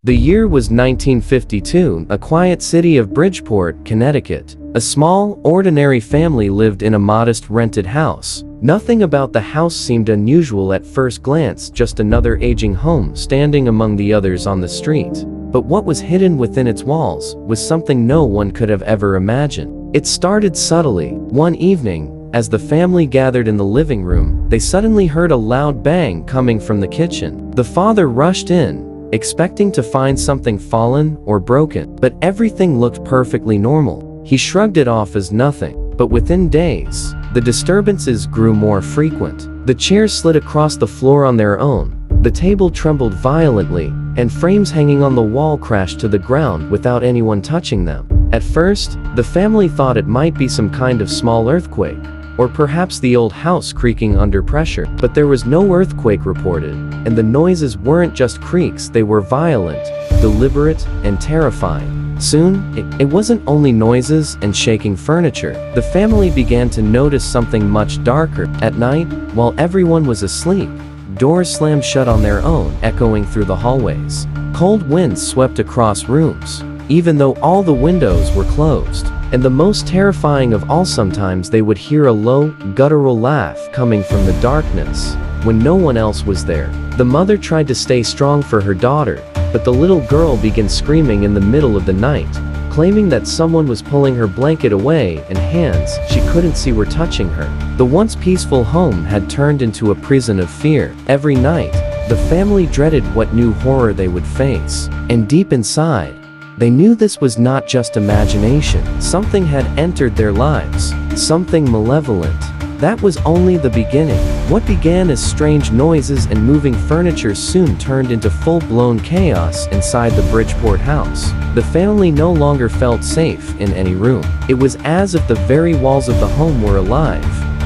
The year was 1952, a quiet city of Bridgeport, Connecticut. A small, ordinary family lived in a modest rented house. Nothing about the house seemed unusual at first glance, just another aging home standing among the others on the street. But what was hidden within its walls was something no one could have ever imagined. It started subtly. One evening, as the family gathered in the living room, they suddenly heard a loud bang coming from the kitchen. The father rushed in, expecting to find something fallen or broken, but everything looked perfectly normal. He shrugged it off as nothing, but within days, the disturbances grew more frequent. The chairs slid across the floor on their own, the table trembled violently, and frames hanging on the wall crashed to the ground without anyone touching them. At first, the family thought it might be some kind of small earthquake, or perhaps the old house creaking under pressure. But there was no earthquake reported, and the noises weren't just creaks, they were violent, deliberate, and terrifying. Soon, it wasn't only noises and shaking furniture. The family began to notice something much darker. At night, while everyone was asleep, doors slammed shut on their own, echoing through the hallways. Cold winds swept across rooms, even though all the windows were closed. And the most terrifying of all, sometimes they would hear a low, guttural laugh coming from the darkness when no one else was there. The mother tried to stay strong for her daughter, but the little girl began screaming in the middle of the night, claiming that someone was pulling her blanket away and hands she couldn't see were touching her. The once peaceful home had turned into a prison of fear. Every night, the family dreaded what new horror they would face. And deep inside, they knew this was not just imagination. Something had entered their lives, something malevolent. That was only the beginning. What began as strange noises and moving furniture soon turned into full-blown chaos inside the Bridgeport house. The family no longer felt safe in any room. It was as if the very walls of the home were alive,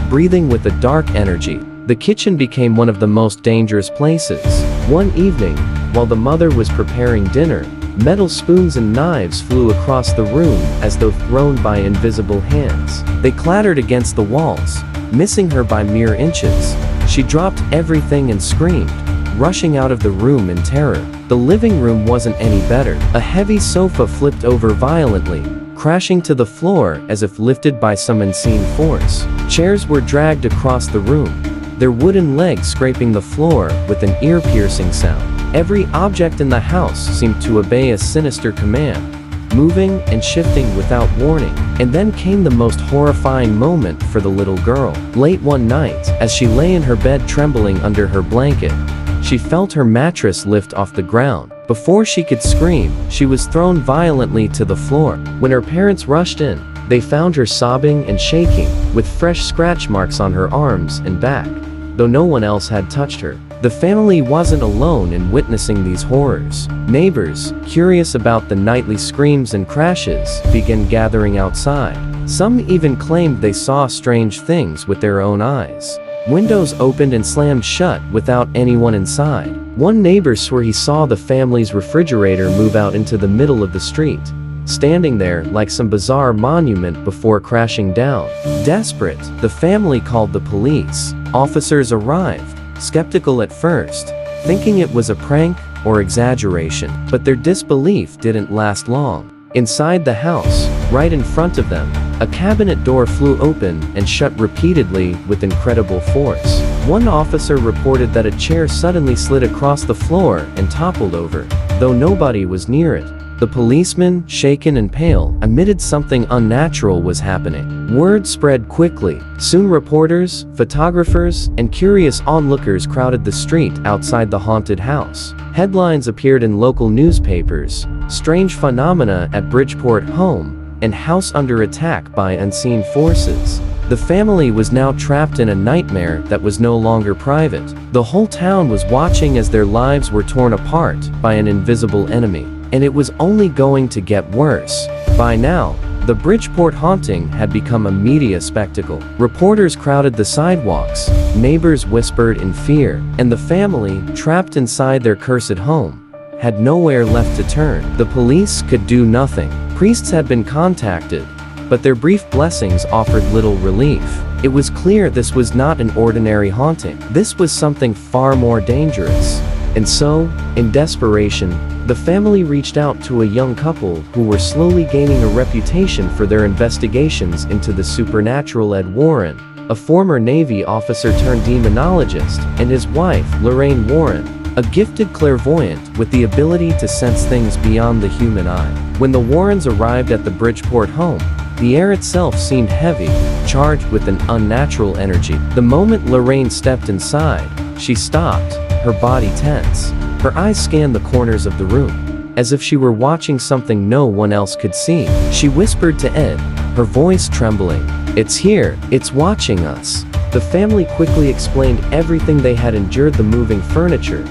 breathing with a dark energy. The kitchen became one of the most dangerous places. One evening, while the mother was preparing dinner, metal spoons and knives flew across the room as though thrown by invisible hands. They clattered against the walls, missing her by mere inches. She dropped everything and screamed, rushing out of the room in terror. The living room wasn't any better. A heavy sofa flipped over violently, crashing to the floor as if lifted by some unseen force. Chairs were dragged across the room, their wooden legs scraping the floor with an ear-piercing sound. Every object in the house seemed to obey a sinister command, moving and shifting without warning. And then came the most horrifying moment for the little girl. Late one night, as she lay in her bed trembling under her blanket, she felt her mattress lift off the ground. Before she could scream, she was thrown violently to the floor. When her parents rushed in, they found her sobbing and shaking, with fresh scratch marks on her arms and back, though no one else had touched her. The family wasn't alone in witnessing these horrors. Neighbors, curious about the nightly screams and crashes, began gathering outside. Some even claimed they saw strange things with their own eyes. Windows opened and slammed shut without anyone inside. One neighbor swore he saw the family's refrigerator move out into the middle of the street, standing there like some bizarre monument before crashing down. Desperate, the family called the police. Officers arrived, skeptical at first, thinking it was a prank or exaggeration. But their disbelief didn't last long. Inside the house, right in front of them, a cabinet door flew open and shut repeatedly with incredible force. One officer reported that a chair suddenly slid across the floor and toppled over, though nobody was near it. The policeman, shaken and pale, admitted something unnatural was happening. Word spread quickly. Soon reporters, photographers, and curious onlookers crowded the street outside the haunted house. Headlines appeared in local newspapers: "Strange phenomena at Bridgeport home," and "House under attack by unseen forces." The family was now trapped in a nightmare that was no longer private. The whole town was watching as their lives were torn apart by an invisible enemy. And it was only going to get worse. By now, the Bridgeport haunting had become a media spectacle. Reporters crowded the sidewalks, neighbors whispered in fear, and the family, trapped inside their cursed home, had nowhere left to turn. The police could do nothing. Priests had been contacted, but their brief blessings offered little relief. It was clear this was not an ordinary haunting. This was something far more dangerous. And so, in desperation, the family reached out to a young couple who were slowly gaining a reputation for their investigations into the supernatural. Ed Warren, a former Navy officer turned demonologist, and his wife, Lorraine Warren, a gifted clairvoyant with the ability to sense things beyond the human eye. When the Warrens arrived at the Bridgeport home, the air itself seemed heavy, charged with an unnatural energy. The moment Lorraine stepped inside, she stopped, her body tense. Her eyes scanned the corners of the room, as if she were watching something no one else could see. She whispered to Ed, her voice trembling, "It's here, it's watching us." The family quickly explained everything they had endured: the moving furniture,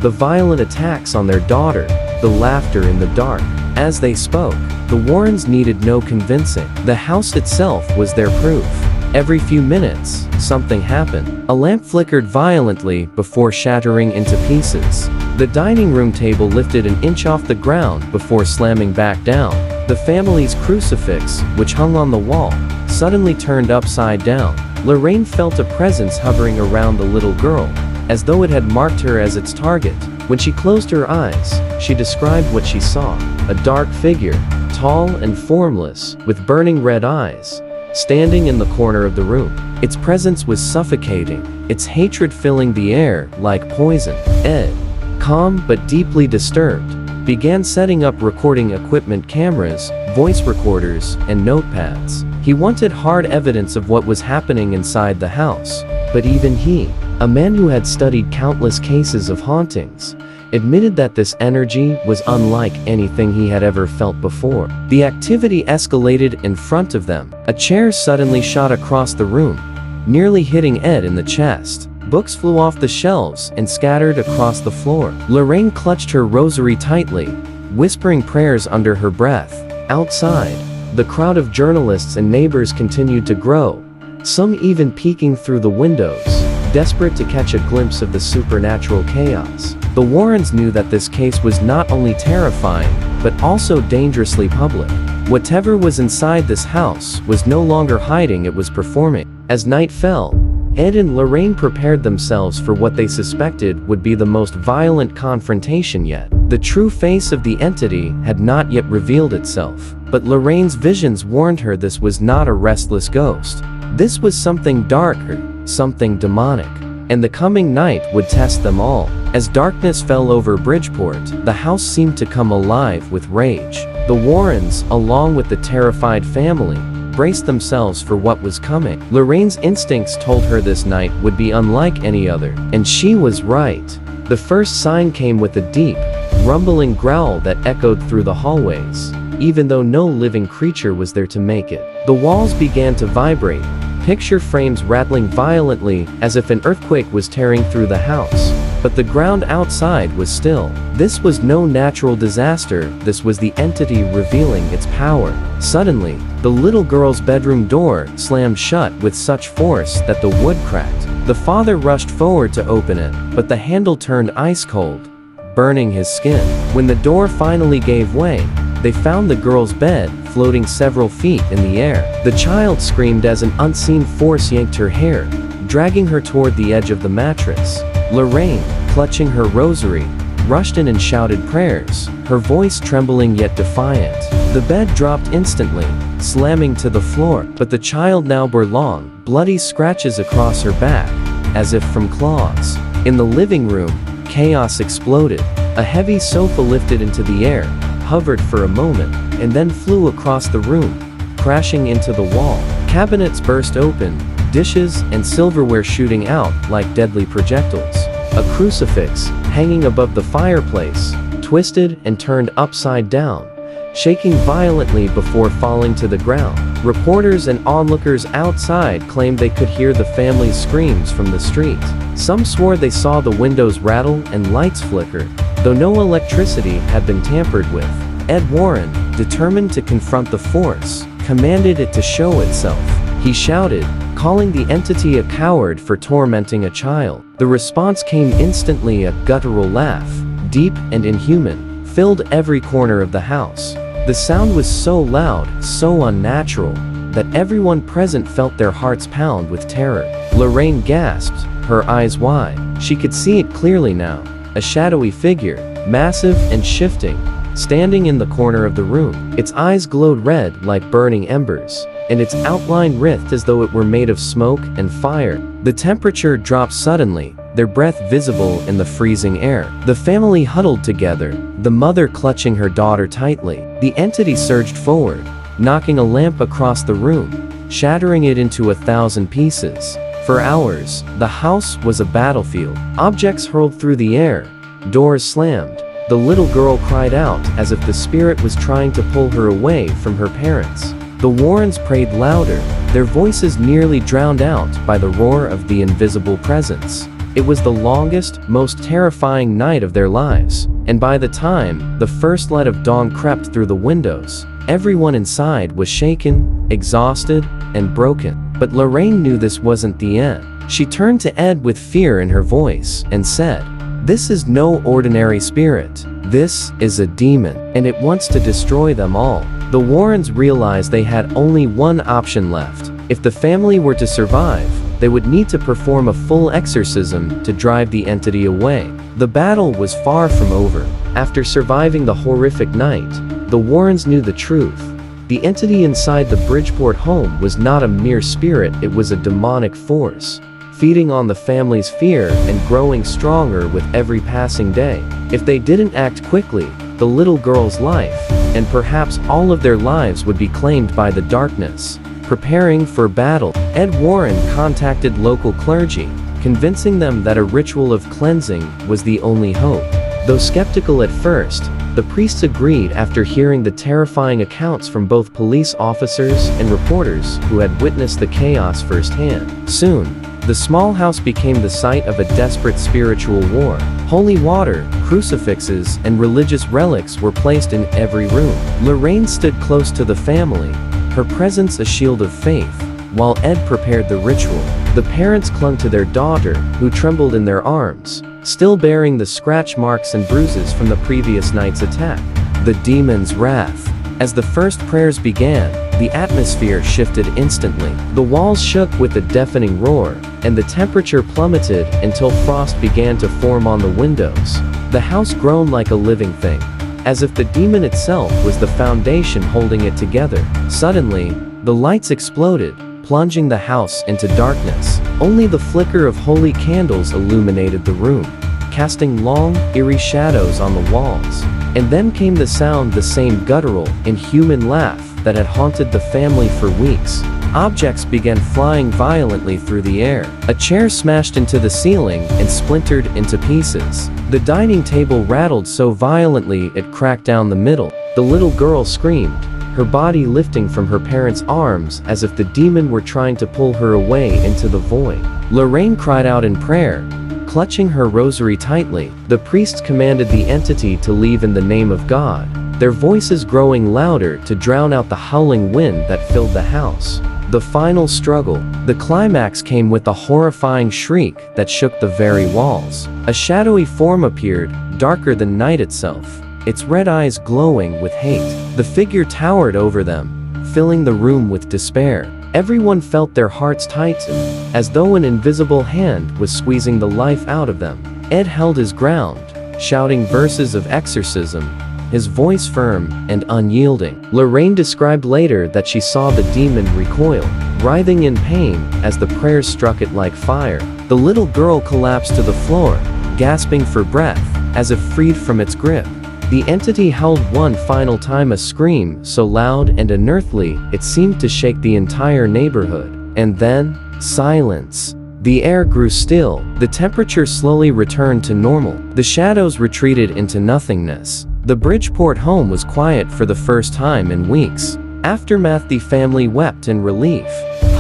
the violent attacks on their daughter, the laughter in the dark. As they spoke, the Warrens needed no convincing. The house itself was their proof. Every few minutes, something happened. A lamp flickered violently before shattering into pieces. The dining room table lifted an inch off the ground before slamming back down. The family's crucifix, which hung on the wall, suddenly turned upside down. Lorraine felt a presence hovering around the little girl, as though it had marked her as its target. When she closed her eyes, she described what she saw: a dark figure, tall and formless, with burning red eyes, standing in the corner of the room. Its presence was suffocating, its hatred filling the air like poison. Ed, calm but deeply disturbed, began setting up recording equipment: cameras, voice recorders, and notepads. He wanted hard evidence of what was happening inside the house. But even he, a man who had studied countless cases of hauntings, admitted that this energy was unlike anything he had ever felt before. The activity escalated in front of them. A chair suddenly shot across the room, nearly hitting Ed in the chest. Books flew off the shelves and scattered across the floor. Lorraine clutched her rosary tightly, whispering prayers under her breath. Outside, the crowd of journalists and neighbors continued to grow, some even peeking through the windows, desperate to catch a glimpse of the supernatural chaos. The Warrens knew that this case was not only terrifying, but also dangerously public. Whatever was inside this house was no longer hiding, it was performing. As night fell, Ed and Lorraine prepared themselves for what they suspected would be the most violent confrontation yet. The true face of the entity had not yet revealed itself, but Lorraine's visions warned her this was not a restless ghost. This was something darker, something demonic, and the coming night would test them all. As darkness fell over Bridgeport, the house seemed to come alive with rage. The Warrens, along with the terrified family, braced themselves for what was coming. Lorraine's instincts told her this night would be unlike any other, and she was right. The first sign came with a deep, rumbling growl that echoed through the hallways, even though no living creature was there to make it. The walls began to vibrate, picture frames rattling violently as if an earthquake was tearing through the house. But the ground outside was still. This was no natural disaster, this was the entity revealing its power. Suddenly, the little girl's bedroom door slammed shut with such force that the wood cracked. The father rushed forward to open it, but the handle turned ice cold, burning his skin. When the door finally gave way, they found the girl's bed floating several feet in the air. The child screamed as an unseen force yanked her hair, dragging her toward the edge of the mattress. Lorraine, clutching her rosary, rushed in and shouted prayers, her voice trembling yet defiant. The bed dropped instantly, slamming to the floor, but the child now bore long, bloody scratches across her back, as if from claws. In the living room, chaos exploded. A heavy sofa lifted into the air, hovered for a moment, and then flew across the room, crashing into the wall. Cabinets burst open, dishes and silverware shooting out like deadly projectiles. A crucifix, hanging above the fireplace, twisted and turned upside down, shaking violently before falling to the ground. Reporters and onlookers outside claimed they could hear the family's screams from the street. Some swore they saw the windows rattle and lights flicker, though no electricity had been tampered with. Ed Warren, determined to confront the force, commanded it to show itself. He shouted, calling the entity a coward for tormenting a child. The response came instantly: a guttural laugh, deep and inhuman, filled every corner of the house. The sound was so loud, so unnatural, that everyone present felt their hearts pound with terror. Lorraine gasped, her eyes wide. She could see it clearly now. a shadowy figure, massive and shifting, standing in the corner of the room. Its eyes glowed red like burning embers, and its outline writhed as though it were made of smoke and fire. The temperature dropped suddenly, their breath visible in the freezing air. The family huddled together, the mother clutching her daughter tightly. The entity surged forward, knocking a lamp across the room, shattering it into 1,000 pieces. For hours, the house was a battlefield. Objects hurled through the air, doors slammed. The little girl cried out as if the spirit was trying to pull her away from her parents. The Warrens prayed louder, their voices nearly drowned out by the roar of the invisible presence. It was the longest, most terrifying night of their lives, and by the time the first light of dawn crept through the windows, everyone inside was shaken, exhausted, and broken. But Lorraine knew this wasn't the end. She turned to Ed with fear in her voice and said, "This is no ordinary spirit. This is a demon, and it wants to destroy them all." The Warrens realized they had only one option left. If the family were to survive, they would need to perform a full exorcism to drive the entity away. The battle was far from over. After surviving the horrific night, the Warrens knew the truth. The entity inside the Bridgeport home was not a mere spirit, it was a demonic force, feeding on the family's fear and growing stronger with every passing day. If they didn't act quickly, the little girl's life, and perhaps all of their lives, would be claimed by the darkness. Preparing for battle, Ed Warren contacted local clergy, convincing them that a ritual of cleansing was the only hope. Though skeptical at first, the priests agreed after hearing the terrifying accounts from both police officers and reporters who had witnessed the chaos firsthand. Soon, the small house became the site of a desperate spiritual war. Holy water, crucifixes, and religious relics were placed in every room. Lorraine stood close to the family, her presence a shield of faith, while Ed prepared the ritual. The parents clung to their daughter, who trembled in their arms, still bearing the scratch marks and bruises from the previous night's attack. The demon's wrath. As the first prayers began, the atmosphere shifted instantly. The walls shook with a deafening roar, and the temperature plummeted until frost began to form on the windows. The house groaned like a living thing, as if the demon itself was the foundation holding it together. Suddenly, the lights exploded, plunging the house into darkness. Only the flicker of holy candles illuminated the room, casting long, eerie shadows on the walls. And then came the sound, the same guttural, inhuman laugh that had haunted the family for weeks. Objects began flying violently through the air. A chair smashed into the ceiling and splintered into pieces. The dining table rattled so violently it cracked down the middle. The little girl screamed, her body lifting from her parents' arms as if the demon were trying to pull her away into the void. Lorraine cried out in prayer, clutching her rosary tightly. The priests commanded the entity to leave in the name of God, their voices growing louder to drown out the howling wind that filled the house. The final struggle. The climax came with a horrifying shriek that shook the very walls. A shadowy form appeared, darker than night itself, its red eyes glowing with hate. The figure towered over them, filling the room with despair. Everyone felt their hearts tighten, as though an invisible hand was squeezing the life out of them. Ed held his ground, shouting verses of exorcism, his voice firm and unyielding. Lorraine described later that she saw the demon recoil, writhing in pain as the prayers struck it like fire. The little girl collapsed to the floor, gasping for breath, as if freed from its grip. The entity howled one final time, a scream so loud and unearthly it seemed to shake the entire neighborhood. And then, silence. The air grew still, the temperature slowly returned to normal. The shadows retreated into nothingness. The Bridgeport home was quiet for the first time in weeks. Aftermath. The family wept in relief,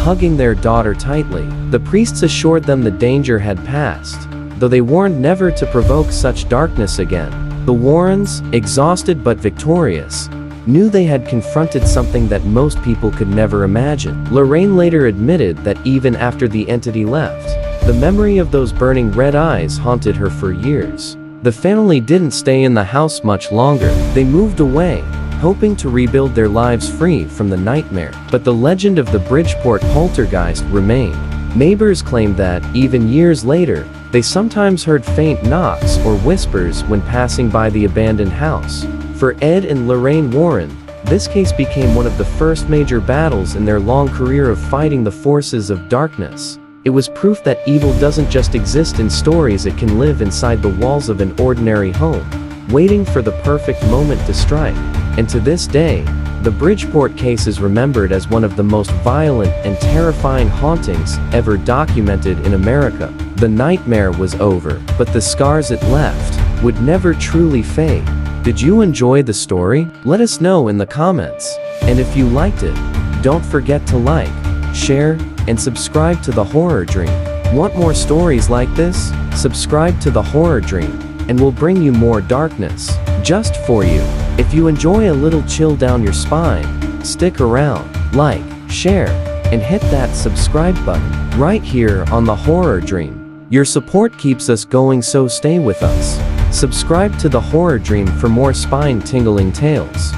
hugging their daughter tightly. The priests assured them the danger had passed, though they warned never to provoke such darkness again. The Warrens, exhausted but victorious, knew they had confronted something that most people could never imagine. Lorraine later admitted that even after the entity left, the memory of those burning red eyes haunted her for years. The family didn't stay in the house much longer. They moved away, hoping to rebuild their lives free from the nightmare. But the legend of the Bridgeport Poltergeist remained. Neighbors claimed that, even years later, They sometimes heard faint knocks or whispers when passing by the abandoned house. For Ed and Lorraine Warren, this case became one of the first major battles in their long career of fighting the forces of darkness. It was proof that evil doesn't just exist in stories, it can live inside the walls of an ordinary home, waiting for the perfect moment to strike. And to this day, the Bridgeport case is remembered as one of the most violent and terrifying hauntings ever documented in America. The nightmare was over, but the scars it left would never truly fade. Did you enjoy the story? Let us know in the comments. And if you liked it, don't forget to like, share, and subscribe to The Horror Dream. Want more stories like this? Subscribe to The Horror Dream, and we'll bring you more darkness just for you. If you enjoy a little chill down your spine, stick around, like, share, and hit that subscribe button right here on The Horror Dream. Your support keeps us going, so stay with us. Subscribe to The Horror Dream for more spine-tingling tales.